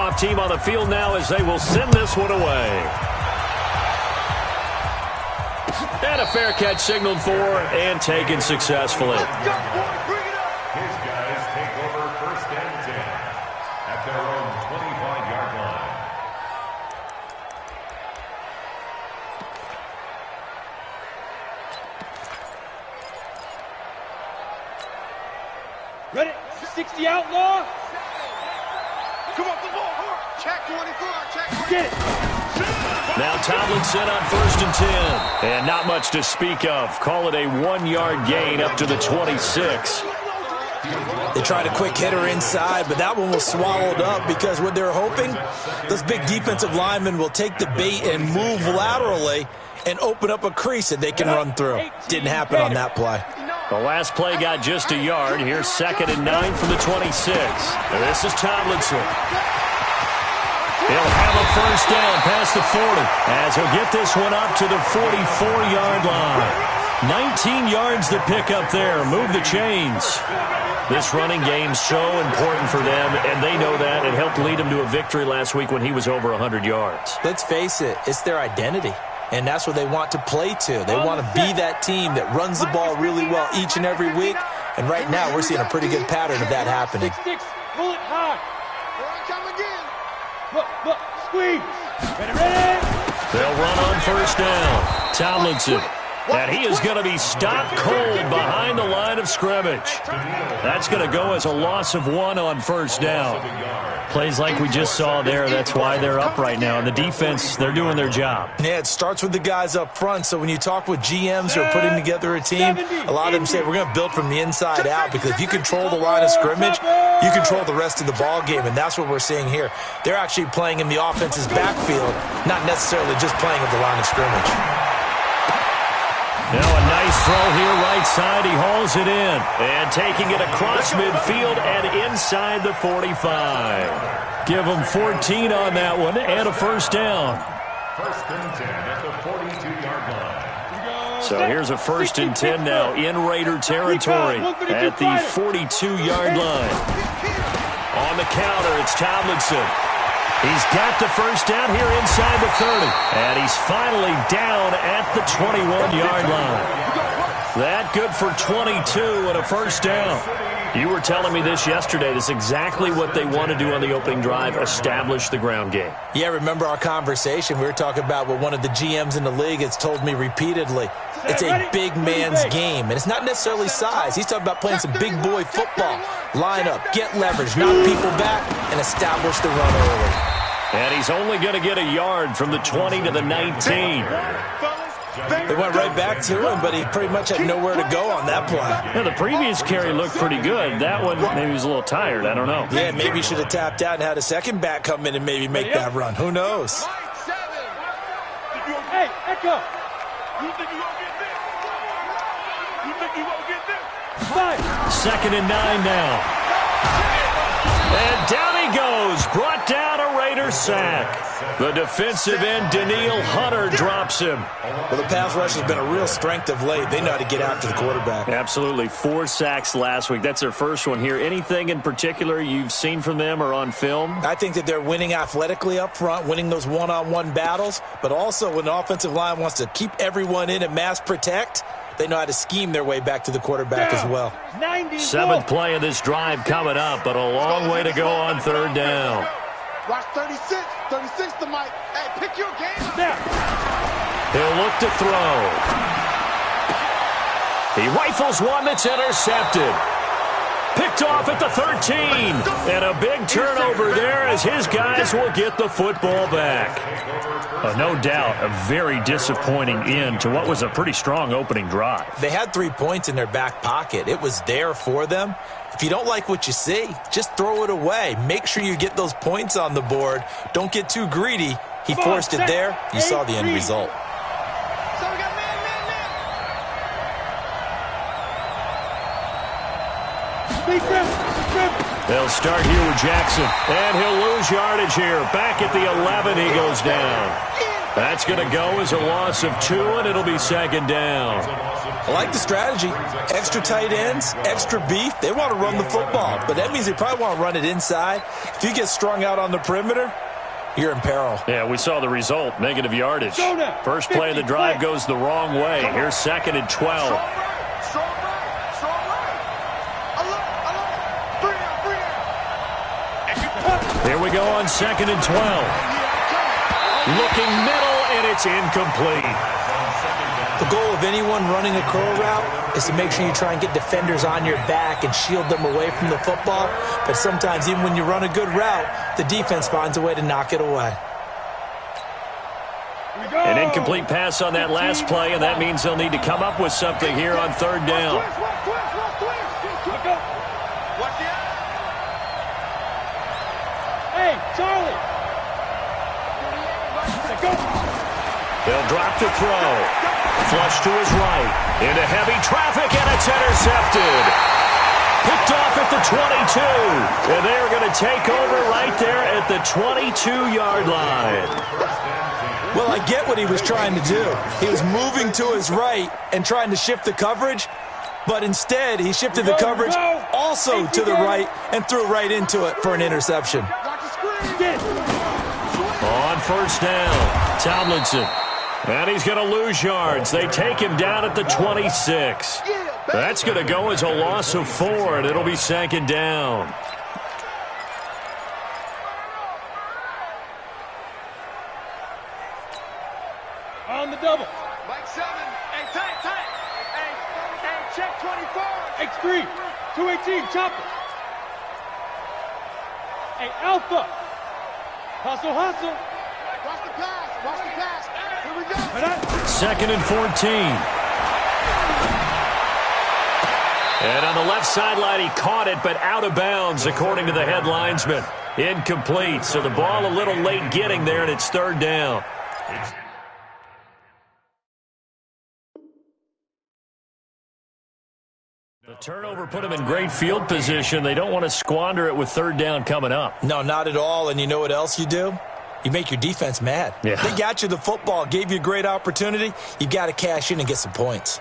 kickoff team on the field now as they will send this one away. And a fair catch signaled for and taken successfully. His guys take over 1st and 10 at their own 25-yard line. Ready? 60 outlaw. Come on, the ball. Check 24. Check 24. Get it. Now Tomlinson on 1st and 10. And not much to speak of. Call it a 1-yard gain up to the 26. They tried a quick hitter inside, but that one was swallowed up because what they're hoping, those big defensive linemen will take the bait and move laterally and open up a crease that they can run through. Didn't happen on that play. The last play got just a yard. Here's 2nd and 9 from the 26. And this is Tomlinson. He'll have a 1st down past the 40 as he'll get this one up to the 44-yard line. 19 yards to pick up there. Move the chains. This running game's so important for them, and they know that. It helped lead them to a victory last week when he was over 100 yards. Let's face it, it's their identity. And that's what they want to play to. They want to be that team that runs the ball really well each and every week. And right now, we're seeing a pretty good pattern of that happening. Pull it high. Come again. Look, squeeze. Ready. They'll run on 1st down. Tomlinson. And he is going to be stopped cold behind the line of scrimmage. That's going to go as a loss of 1 on 1st down. Plays like we just saw there, that's why they're up right now. And the defense, they're doing their job. Yeah, it starts with the guys up front. So when you talk with GMs who are putting together a team, a lot of them say we're going to build from the inside out, because if you control the line of scrimmage, you control the rest of the ball game, and that's what we're seeing here. They're actually playing in the offense's backfield, not necessarily just playing at the line of scrimmage. Now a nice throw here right side. He hauls it in. And taking it across midfield and inside the 45. Give him 14 on that one and a 1st down. 1st and 10 at the 42-yard line. So here's a 1st and 10 now in Raider territory at the 42-yard line. On the counter, it's Tomlinson. He's got the 1st down here inside the 30. And he's finally down at the 21-yard line. That good for 22 and a 1st down. You were telling me this yesterday. This is exactly what they want to do on the opening drive, establish the ground game. Yeah, remember our conversation? We were talking about what one of the GMs in the league has told me repeatedly. It's a big man's game, and it's not necessarily size. He's talking about playing some big boy football. Line up, get leverage, knock people back, and establish the run early. And he's only going to get a yard from the 20 to the 19. They went right back to him, but he pretty much had nowhere to go on that play. Yeah, the previous carry looked pretty good. That one, maybe he was a little tired. I don't know. Yeah, maybe he should have tapped out and had a second back come in and maybe make that run. Who knows? Hey, Echo. You think you won't get this? You think you won't get this? 2nd and 9 now. And down he goes. Brought down a Raider sack. The defensive end, Daniil Hunter, drops him. Well, the pass rush has been a real strength of late. They know how to get after the quarterback. Absolutely. 4 sacks last week. That's their first one here. Anything in particular you've seen from them or on film? I think that they're winning athletically up front, winning those one-on-one battles, but also when the offensive line wants to keep everyone in and mass protect, they know how to scheme their way back to the quarterback as well. 7th play of this drive coming up, but a long way to go on 3rd down. Watch 36. 36 to Mike. Hey, pick your game up. He'll look to throw. He rifles one that's intercepted. Picked off at the 13. And a big turnover there as his guys will get the football back. No doubt a very disappointing end to what was a pretty strong opening drive. They had 3 points in their back pocket. It was there for them. If you don't like what you see, just throw it away. Make sure you get those points on the board. Don't get too greedy. He forced it there. You saw the end result. So we got man. They'll start here with Jackson, and he'll lose yardage here. Back at the 11, he goes down. That's going to go as a loss of 2, and it'll be 2nd down. I like the strategy. Extra tight ends, extra beef. They want to run the football, but that means they probably want to run it inside. If you get strung out on the perimeter, you're in peril. Yeah, we saw the result, negative yardage. First play of the drive goes the wrong way. Here's 2nd and 12. Here we go on 2nd and 12. Looking middle, and it's incomplete. The goal of anyone running a curl route is to make sure you try and get defenders on your back and shield them away from the football. But sometimes even when you run a good route, the defense finds a way to knock it away. An incomplete pass on that last play, and that means they'll need to come up with something here on 3rd down. Hey, Charlie. They'll drop to throw. Flush to his right. Into heavy traffic, and it's intercepted. Picked off at the 22. And they're going to take over right there at the 22-yard line. Well, I get what he was trying to do. He was moving to his right and trying to shift the coverage, but instead he shifted the coverage also to the right and threw right into it for an interception. On 1st down, Tomlinson. And he's going to lose yards. They take him down at the 26. That's going to go as a loss of 4, and it'll be 2nd down. On the double. Mike 7. Hey, tight. Hey, check 24. X3. 218. Chopper. Hey, Alpha. Hustle. Watch the pass. Here we go. 2nd and 14. And on the left sideline, he caught it, but out of bounds, according to the head linesman. Incomplete. So the ball a little late getting there, and it's 3rd down. The turnover put him in great field position. They don't want to squander it with 3rd down coming up. No, not at all. And you know what else you do? You make your defense mad. Yeah. They got you the football, gave you a great opportunity. You got to cash in and get some points.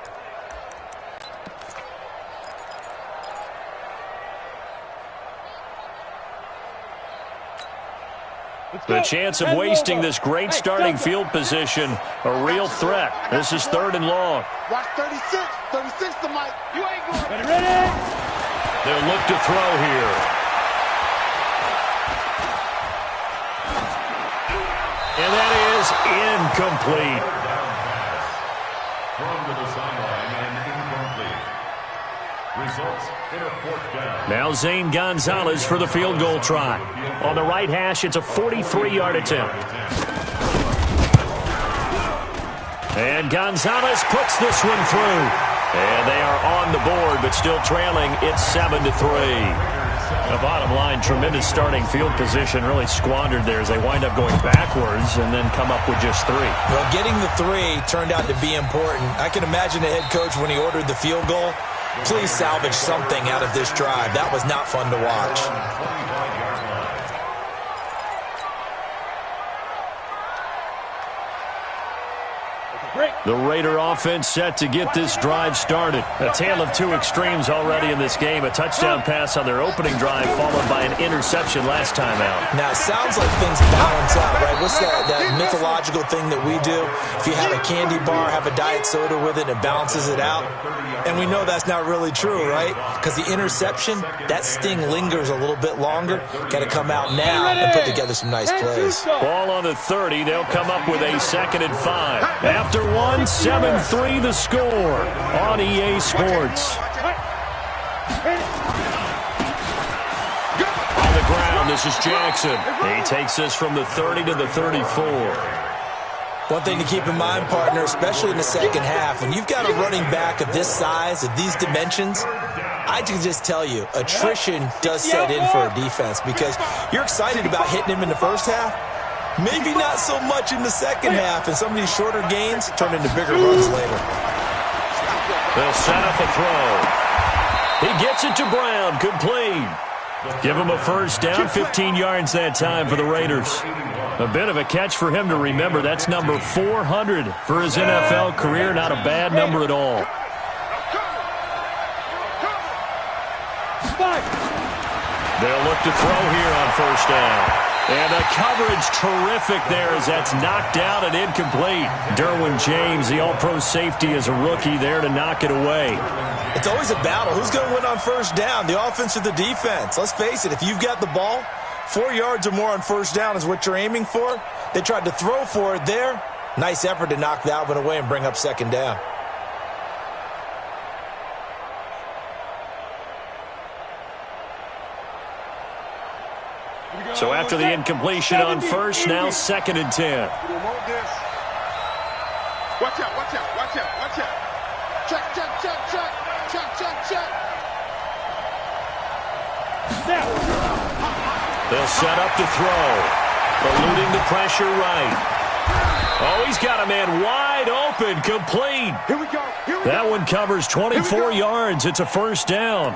The chance of wasting this great starting field position, a real threat. This is 3rd and long. Watch 36. 36 to Mike. You ain't going. Ready? They'll look to throw here. And that is incomplete. Thrown to the sideline and incomplete. Results in a 4th down. Now Zane Gonzalez for the field goal try. On the right hash, it's a 43-yard attempt. And Gonzalez puts this one through. And they are on the board, but still trailing. It's 7-3. The bottom line, tremendous starting field position, really squandered there as they wind up going backwards and then come up with just 3. Well, getting the 3 turned out to be important. I can imagine the head coach when he ordered the field goal. Please salvage something out of this drive. That was not fun to watch. The Raider offense set to get this drive started. A tale of 2 extremes already in this game. A touchdown pass on their opening drive followed by an interception last time out. Now, it sounds like things balance out, right? What's that mythological thing that we do? If you have a candy bar, have a diet soda with it, it balances it out. And we know that's not really true, right? Because the interception, that sting lingers a little bit longer. Got to come out now and put together some nice plays. Ball on the 30. They'll come up with a 2nd and 5. After 1, 7-3 the score on EA Sports. On the ground, this is Jackson. He takes this from the 30 to the 34. One thing to keep in mind, partner, especially in the second half, when you've got a running back of this size, of these dimensions, I can just tell you, attrition does set in for a defense because you're excited about hitting him in the first half. Maybe not so much in the second half, and some of these shorter gains turn into bigger runs later. They'll set up a throw. He gets it to Brown, complete. Give him a first down, 15 yards that time for the Raiders. A bit of a catch for him to remember. That's number 400 for his NFL career. Not a bad number at all. They'll look to throw here on first down. And the coverage terrific there as that's knocked out and incomplete. Derwin James, the all-pro safety, is a rookie there to knock it away. It's always a battle. Who's going to win on first down, the offense or the defense? Let's face it, if you've got the ball, 4 yards or more on first down is what you're aiming for. They tried to throw for it there. Nice effort to knock that one away and bring up second down. So after the incompletion on first, now 2nd and 10. Watch out, watch out, watch out, watch out. Check, check, check, check, check, check, check. They'll set up to throw. Eluding the pressure right. Oh, he's got a man wide open, complete. Here we go, here we go. That one covers 24 yards. It's a first down.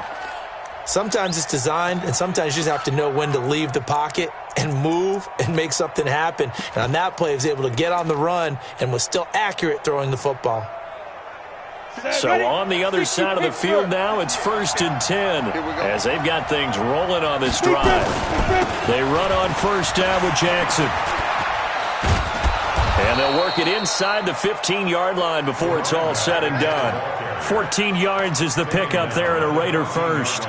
Sometimes it's designed, and sometimes you just have to know when to leave the pocket and move and make something happen. And on that play, he was able to get on the run and was still accurate throwing the football. So on the other side of the field now, it's 1st and 10 as they've got things rolling on this drive. They run on first down with Jackson. And they'll work it inside the 15-yard line before it's all said and done. 14 yards is the pickup there at a Raider first.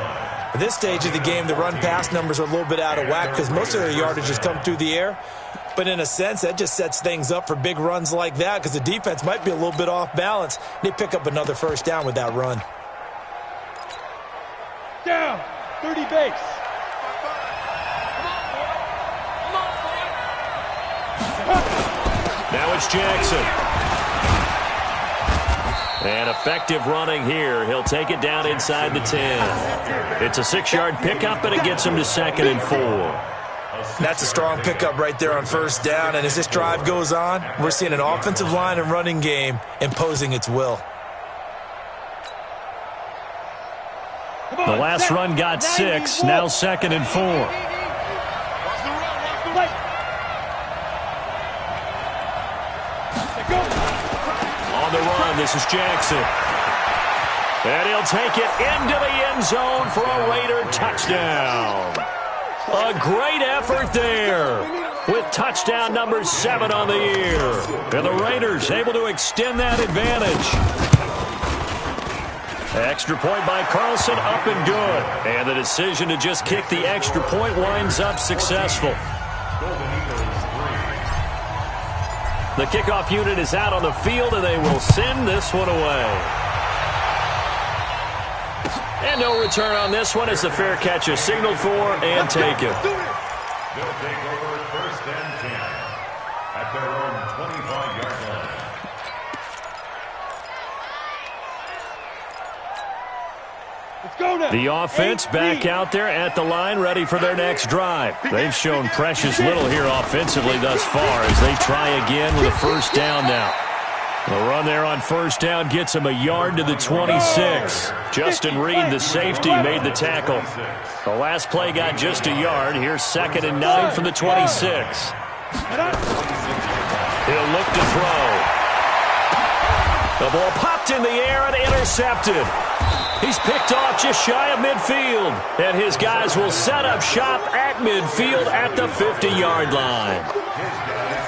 At this stage of the game, the run-pass numbers are a little bit out of whack because most of their yardage has come through the air. But in a sense, that just sets things up for big runs like that because the defense might be a little bit off balance. They pick up another first down with that run. Down, 30 base. Now it's Jackson. And effective running here. He'll take it down inside the 10. It's a 6-yard pickup, and it gets him to 2nd and 4. That's a strong pickup right there on first down. And as this drive goes on, we're seeing an offensive line and running game imposing its will. The last run got 6. Now 2nd and 4. On the run, this is Jackson. And he'll take it into the end zone for a Raider touchdown. A great effort there with touchdown number 7 on the year. And the Raiders able to extend that advantage. Extra point by Carlson, up and good. And the decision to just kick the extra point winds up successful. The kickoff unit is out on the field, and they will send this one away. And no return on this one as the fair catch is signaled for and taken. They'll take over 1st and 10 at their own 25-yard line. The offense back out there at the line, ready for their next drive. They've shown precious little here offensively thus far as they try again with a first down now. The run there on first down gets him a yard to the 26. Justin Reed, the safety, made the tackle. The last play got just a yard. Here's 2nd and 9 from the 26. He'll look to throw. The ball popped in the air and intercepted. He's picked off just shy of midfield. And his guys will set up shop at midfield at the 50-yard line.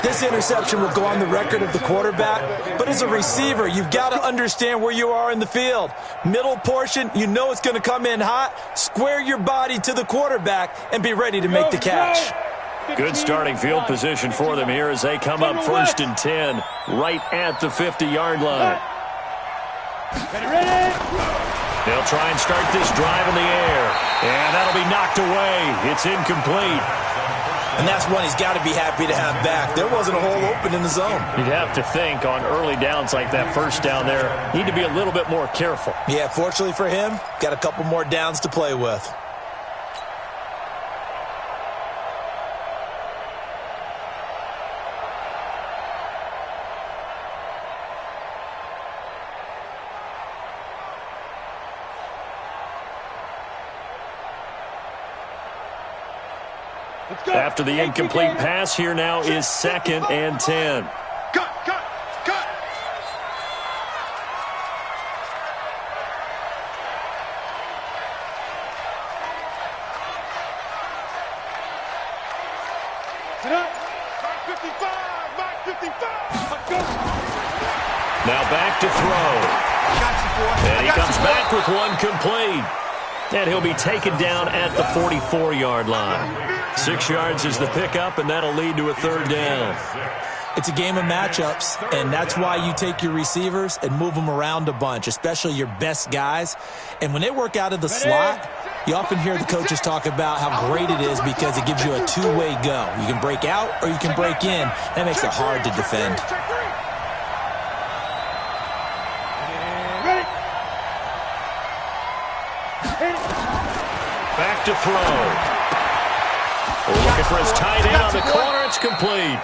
This interception will go on the record of the quarterback, but as a receiver, you've got to understand where you are in the field. Middle portion, you know it's going to come in hot. Square your body to the quarterback and be ready to make the catch. Good starting field position for them here as they come up 1st and 10 right at the 50-yard line. They'll try and start this drive in the air, and that'll be knocked away. It's incomplete. And that's one he's got to be happy to have back. There wasn't a hole open in the zone. You'd have to think on early downs like that first down there, need to be a little bit more careful. Yeah, fortunately for him, got a couple more downs to play with. After the incomplete pass, here now is 2nd and 10. Cut, cut, cut. Now back to throw. And he comes back with one complete. And he'll be taken down at the 44-yard line. 6 yards is the pickup, and that'll lead to a third down. It's a game of matchups, and that's why you take your receivers and move them around a bunch, especially your best guys. And when they work out of the slot, you often hear the coaches talk about how great it is because it gives you a two-way go. You can break out or you can break in. That makes it hard to defend. Back to throw. Looking for his tight end on the corner. It's complete.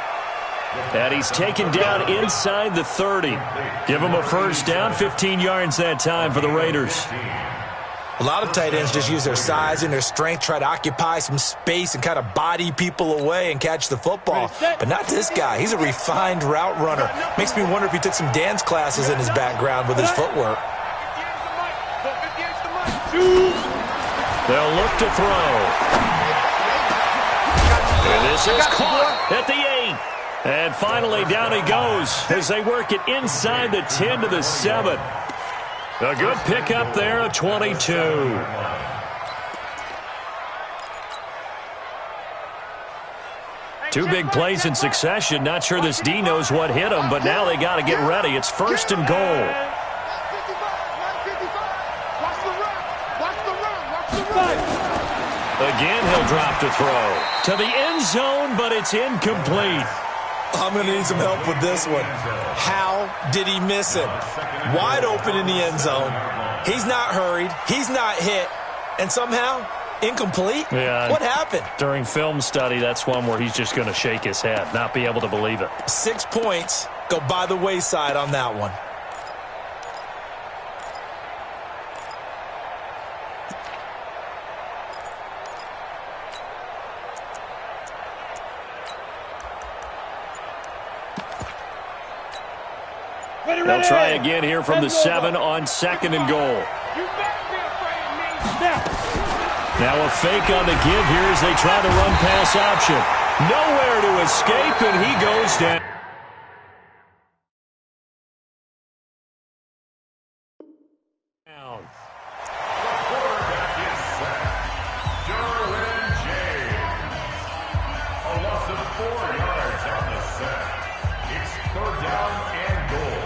And he's taken down inside the 30. Give him a first down, 15 yards that time for the Raiders. A lot of tight ends just use their size and their strength, try to occupy some space and kind of body people away and catch the football. But not this guy. He's a refined route runner. Makes me wonder if he took some dance classes in his background with his footwork. They'll look to throw. And this is caught at the 8. And finally, down he goes as they work it inside the 10 to the 7. A good pickup there, a 22. Two big plays in succession. Not sure this D knows what hit him, but now they got to get ready. It's first and goal. Again, he'll drop to throw. To the end zone, but it's incomplete. I'm going to need some help with this one. How did he miss him? Wide open in the end zone. He's not hurried. He's not hit. And somehow, incomplete? Yeah. What happened? During film study, that's one where he's just going to shake his head, not be able to believe it. 6 points go by the wayside on that one. They'll try again here from the 7 on second and goal. Now a fake on the give here as they try the run pass option. Nowhere to escape, and he goes down. A loss of 4 yards on the set. It's third down and goal.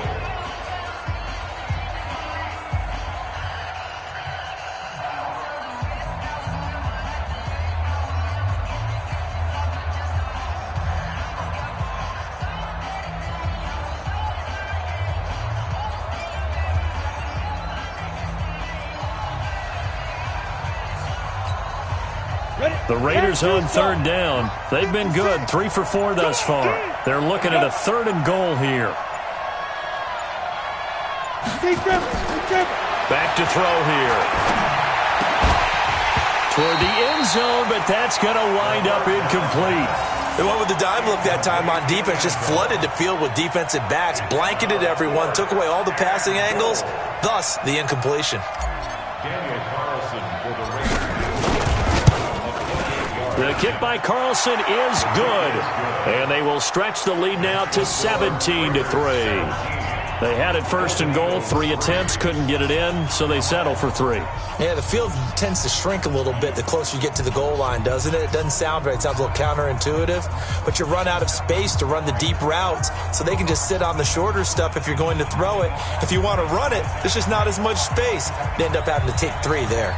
The Raiders on third down. They've been good, 3 for 4 thus far. They're looking at a third and goal here. Back to throw here. Toward the end zone, but that's going to wind up incomplete. They went with the dime look that time on defense, just flooded the field with defensive backs, blanketed everyone, took away all the passing angles, thus the incompletion. Daniel Carlson for the Raiders. The kick by Carlson is good, and they will stretch the lead now to 17-3. They had it first and goal, 3 attempts, couldn't get it in, so they settle for 3. Yeah, the field tends to shrink a little bit the closer you get to the goal line, doesn't it? It doesn't sound right. It sounds a little counterintuitive, but you run out of space to run the deep routes, so they can just sit on the shorter stuff if you're going to throw it. If you want to run it, there's just not as much space. You end up having to take 3 there.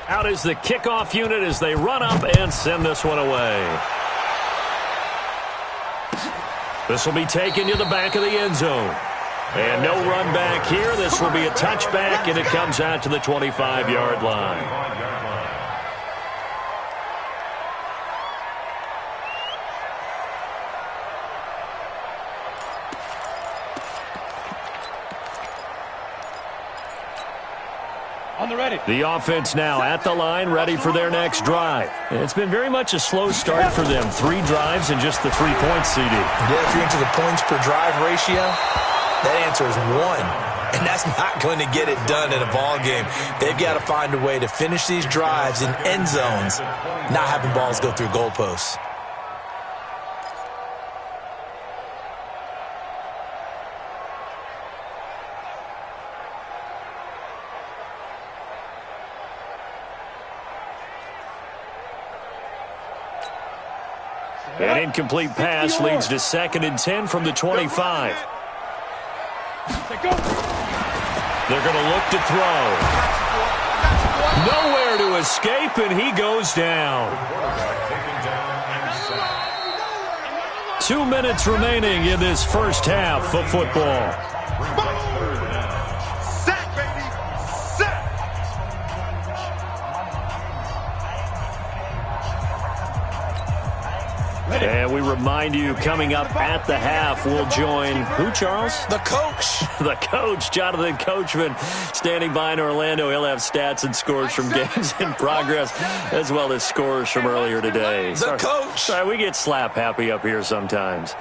Out is the kickoff unit as they run up and send this one away. This will be taken to the back of the end zone. And no run back here. This will be a touchback, and it comes out to the 25-yard line. The offense now at the line, ready for their next drive. It's been very much a slow start for them. 3 drives and just the 3 points, CD. Yeah, if you're into the points per drive ratio, that answer is 1. And that's not going to get it done in a ball game. They've got to find a way to finish these drives in end zones, not having balls go through goalposts. An incomplete pass leads to 2nd and 10 from the 25. They're going to look to throw. Nowhere to escape, and he goes down. 2 minutes remaining in this first half of football. And we remind you, coming up at the half, we'll join who, Charles? The coach. The coach, Jonathan Coachman, standing by in Orlando. He'll have stats and scores from games in progress, as well as scores from earlier today. The coach. Sorry, we get slap happy up here sometimes.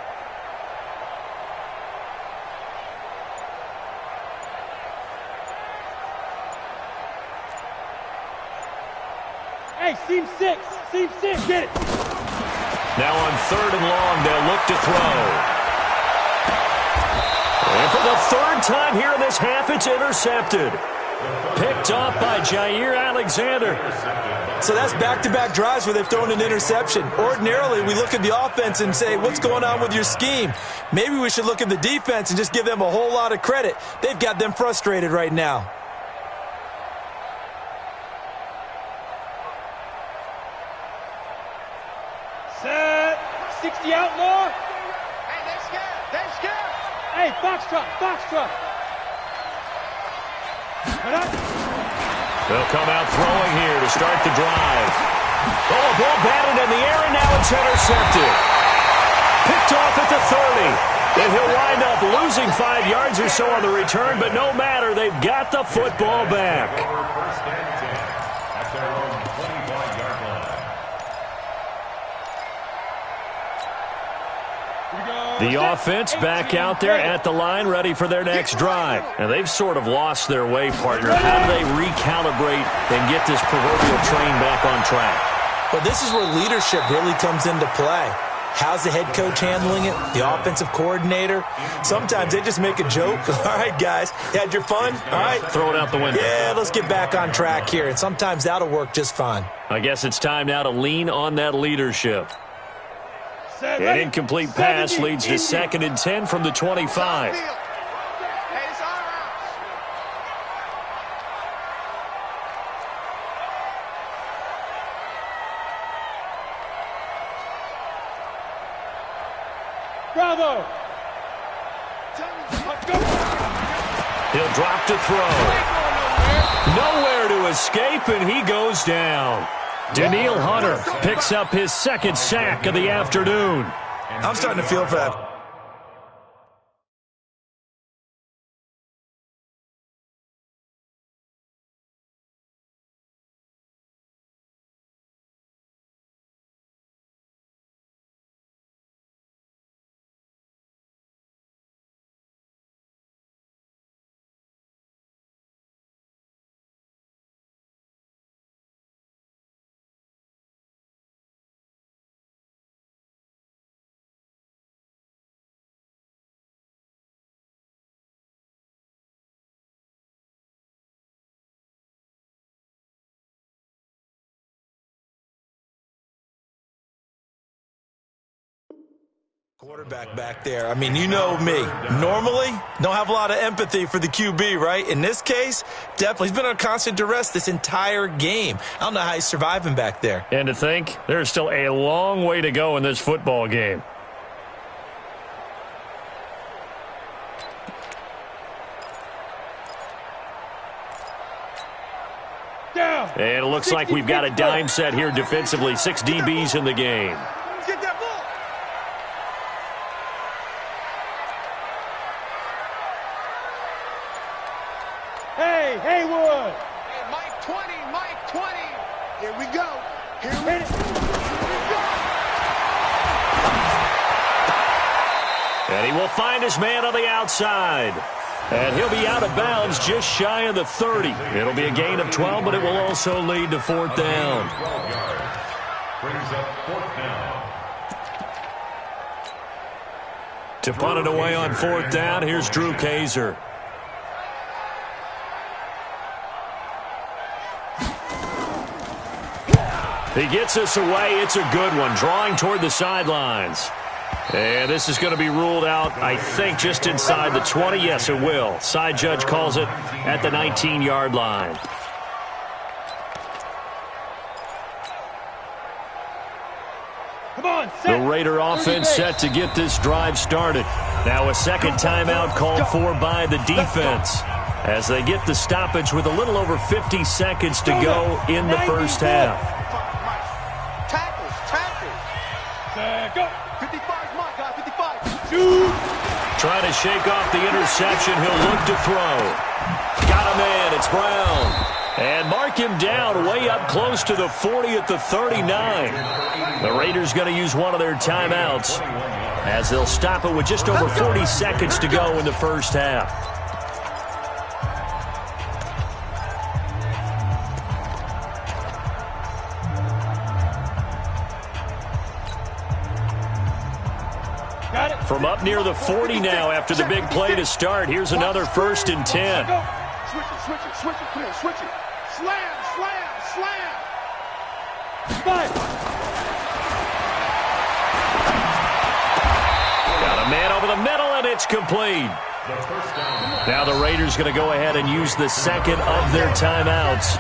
Hey, seam 6, get it. Now on 3rd and long, they'll look to throw. And for the 3rd time here in this half, it's intercepted. Picked off by Jair Alexander. So that's back-to-back drives where they've thrown an interception. Ordinarily, we look at the offense and say, what's going on with your scheme? Maybe we should look at the defense and just give them a whole lot of credit. They've got them frustrated right now. Set. 60 outlaw. Hey, they're scared. Hey, foxtrot. They'll come out throwing here to start the drive. Oh, a ball batted in the air, and now it's intercepted. Picked off at the 30. And he'll wind up losing 5 yards or so on the return, but no matter, they've got the football back. First and 10 at their own 25-yard line. The offense back out there at the line, ready for their next drive. And they've sort of lost their way, partner. How do they recalibrate and get this proverbial train back on track? Well, this is where leadership really comes into play. How's the head coach handling it? The offensive coordinator? Sometimes they just make a joke. All right, guys, you had your fun? All right. Throw it out the window. Yeah, let's get back on track here. And sometimes that'll work just fine. I guess it's time now to lean on that leadership. An incomplete pass leads to 2nd and 10 from the 25. Hey, it's all around. Bravo. He'll drop to throw. Nowhere to escape, and he goes down. Daniil Hunter picks up his 2nd sack of the afternoon. I'm starting to feel for that Quarterback back there. I mean, you know me. Normally, don't have a lot of empathy for the QB, right? In this case, definitely. He's been on constant duress this entire game. I don't know how he's surviving back there. And to think, there's still a long way to go in this football game. Down. And it looks like we've got a dime set here defensively. 6 DBs in the game. Get that ball. Hey, Haywood. Hey, Mike 20, Mike 20. Here we go. Here we Hit it. go. And he will find his man on the outside. And he'll be out of bounds just shy of the 30. It'll be a gain of 12, but it will also lead to 4th down. 12 yards. Brings up 4th down. To punt it away on 4th down, here's Drew Kaiser. He gets us away. It's a good one, drawing toward the sidelines. And this is going to be ruled out, I think, just inside the 20. Yes, it will. Side judge calls it at the 19-yard line. Come on, set. The Raider offense set to get this drive started. Now a second timeout called for by the defense as they get the stoppage with a little over 50 seconds to go in the first half. Tackles, tackles. Go. 55's my guy, 55. Shoot. Trying to shake off the interception. He'll look to throw. Got a man. It's Brown. And mark him down way up close to the 40 at the 39. The Raiders going to use one of their timeouts as they'll stop it with just over 40 seconds to go in the first half. Got it. From up near the 40 now after the big play to start, here's another 1st and 10. Go. Switch it, switch it, switch it. Come on, switch it. Slam, slam, slam. Five. Got a man over the middle, and it's complete. The first down. Now the Raiders going to go ahead and use the second of their timeouts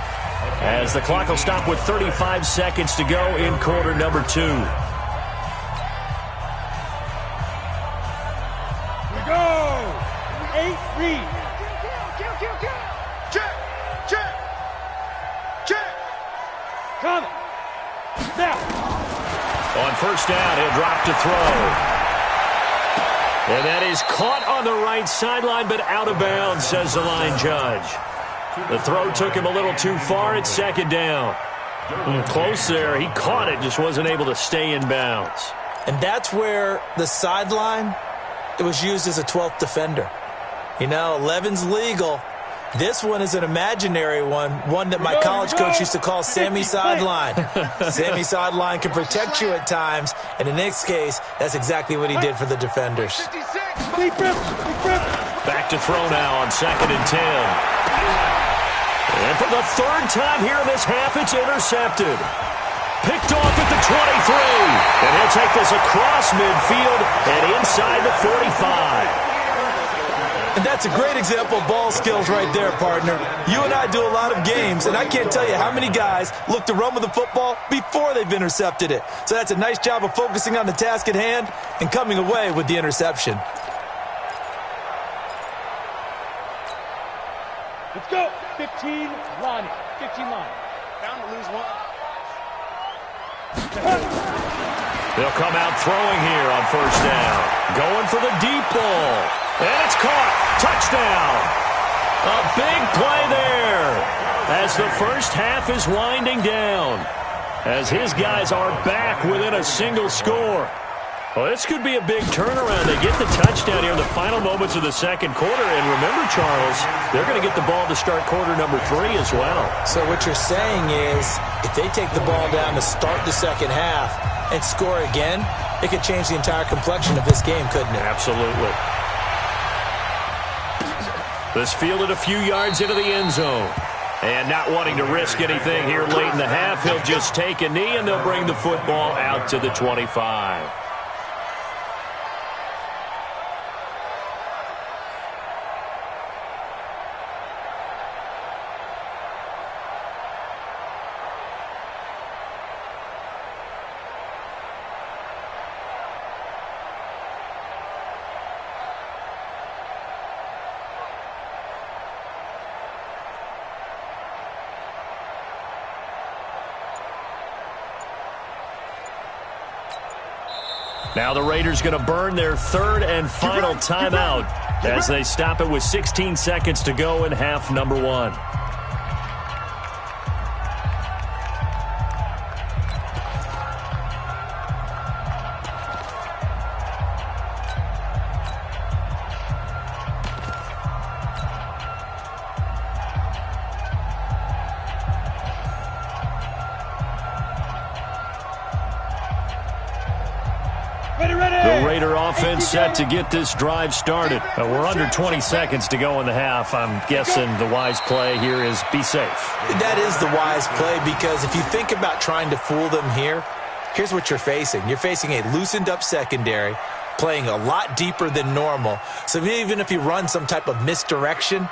as the clock will stop with 35 seconds to go in quarter number 2. We go. 8 read. Check, check, check. Coming. Now. On first down, he'll drop to throw. And that is caught on the right sideline, but out of bounds, says the line judge. The throw took him a little too far. It's 2nd down. Close there. He caught it, just wasn't able to stay in bounds. And that's where the sideline, it was used as a 12th defender. You know, 11's legal. This one is an imaginary one that my college coach used to call Sammy Sideline. Sammy Sideline can protect you at times, and in this case, that's exactly what he did for the defenders. 56. Deep rip. Deep rip. Back to throw now on 2nd and 10. And for the 3rd time here in this half, it's intercepted. Picked off at the 23. And he'll take this across midfield and inside the 45. And that's a great example of ball skills right there, partner. You and I do a lot of games, and I can't tell you how many guys look to run with the football before they've intercepted it. So that's a nice job of focusing on the task at hand and coming away with the interception. Let's go. 15 line. 15 line. Down to lose one. They'll come out throwing here on first down. Going for the deep ball. And it's caught. Touchdown. A big play there as the first half is winding down. As his guys are back within a single score. Well, this could be a big turnaround. They get the touchdown here in the final moments of the second quarter. And remember, Charles, they're going to get the ball to start quarter number 3 as well. So what you're saying is if they take the ball down to start the second half and score again, it could change the entire complexion of this game, couldn't it? Absolutely. This fielded a few yards into the end zone. And not wanting to risk anything here late in the half, he'll just take a knee, and they'll bring the football out to the 25. Now the Raiders going to burn their third and final timeout as they stop it with 16 seconds to go in half number one. The Raider offense set to get this drive started. We're under 20 seconds to go in the half. I'm guessing the wise play here is be safe. That is the wise play, because if you think about trying to fool them here, here's what you're facing. You're facing a loosened up secondary, playing a lot deeper than normal. So even if you run some type of misdirection,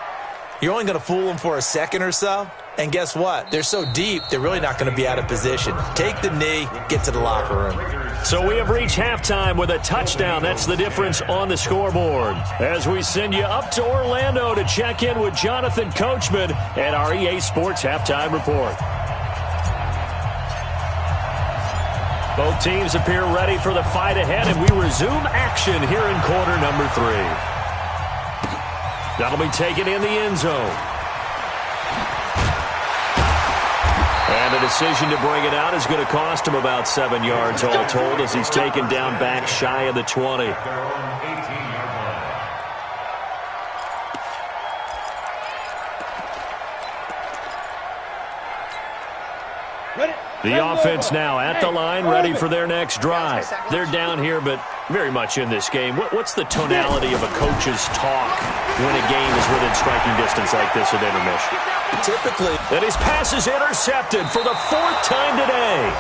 you're only going to fool them for a second or so. And guess what? They're so deep, they're really not going to be out of position. Take the knee, get to the locker room. So we have reached halftime with a touchdown. That's the difference on the scoreboard. As we send you up to Orlando to check in with Jonathan Coachman and our EA Sports Halftime Report. Both teams appear ready for the fight ahead, and we resume action here in quarter number 3. That'll be taken in the end zone. And the decision to bring it out is going to cost him about 7 yards all told, as he's taken down back shy of the 20. The offense now at the line, ready for their next drive. They're down here, but very much in this game. What's the tonality of a coach's talk when a game is within striking distance like this at intermission? Typically. And his pass is intercepted for the 4th time today.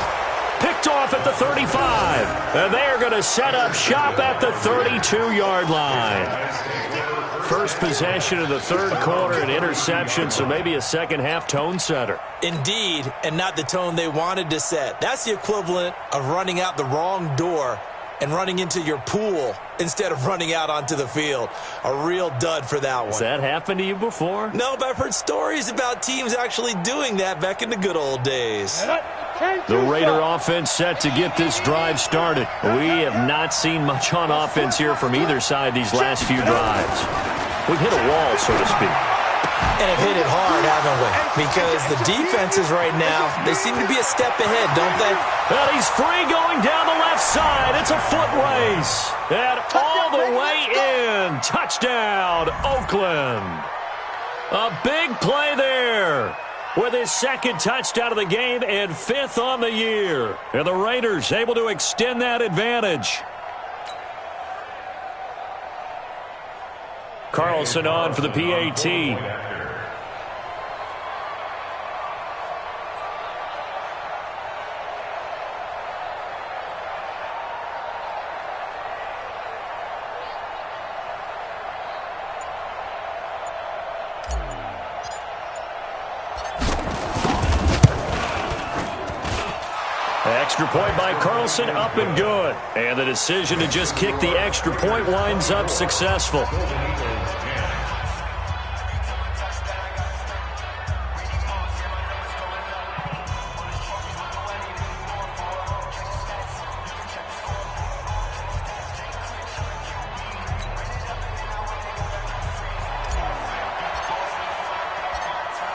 Picked off at the 35. And they are going to set up shop at the 32-yard line. First possession of the third quarter, an interception, so maybe a second-half tone setter. Indeed, and not the tone they wanted to set. That's the equivalent of running out the wrong door and running into your pool instead of running out onto the field. A real dud for that one. Has that happened to you before? No, but I've heard stories about teams actually doing that back in the good old days. The Raider offense set to get this drive started. We have not seen much on offense here from either side these last few drives. We've hit a wall, so to speak. And have hit it hard, haven't we? Because the defenses right now, they seem to be a step ahead, don't they? And he's free going down the left side. It's a foot race. And all the way in. Touchdown, Oakland. A big play there with his second touchdown of the game and 5th on the year. And the Raiders able to extend that advantage. Carlson on for the PAT. Extra point by Carlson, up and good. And the decision to just kick the extra point winds up successful.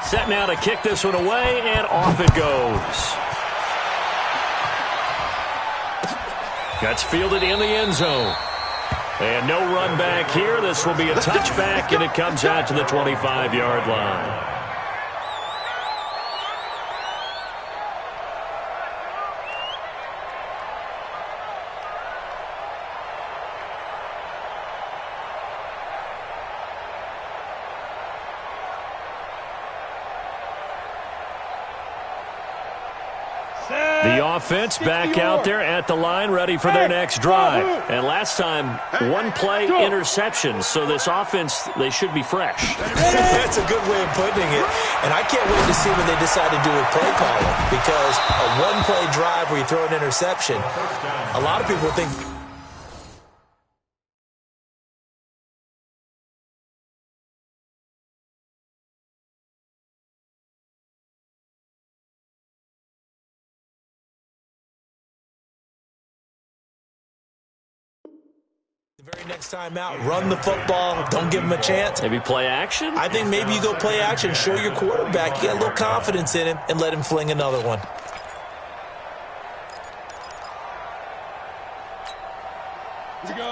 Set now to kick this one away, and off it goes. That's fielded in the end zone. And no run back here. This will be a touchback, and it comes out to the 25-yard line. The offense back out there at the line, ready for their next drive. And last time, one play interception. So this offense, they should be fresh. That's a good way of putting it. And I can't wait to see what they decide to do with play calling. Because a one-play drive where you throw an interception, a lot of people think Very next time out, run the football. Don't give him a chance. Maybe play action? I think maybe you go play action, show your quarterback you got a little confidence in him, and let him fling another one.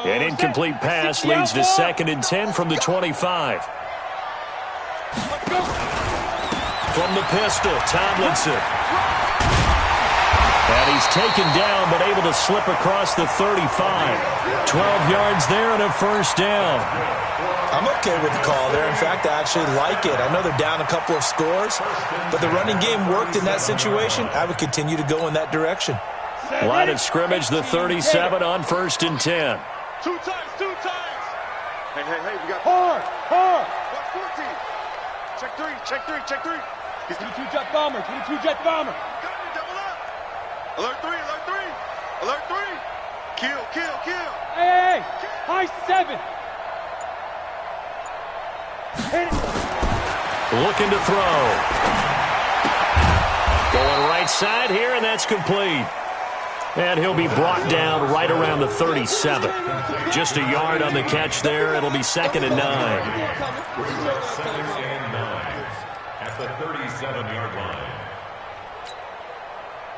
An incomplete pass leads to 2nd and 10 from the 25. From the pistol, Tomlinson. And he's taken down, but able to slip across the 35. 12 yards there and a first down. I'm okay with the call there. In fact, I actually like it. I know they're down a couple of scores, but the running game worked in that situation. I would continue to go in that direction. Line of scrimmage, the 37 on 1st and 10. Two times, two times. Hey, we got Hard. 14. Check three. 22 jet bomber. Got me, double up. Alert three. Kill. Hey. High 7. Hit it. Looking to throw. Going right side here, and that's complete. And he'll be brought down right around the 37. Just a yard on the catch there. It'll be 2nd and 9. 2nd and 9 at the 37-yard line.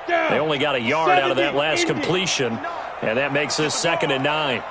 They only got a yard out of that last completion, and that makes this 2nd and 9.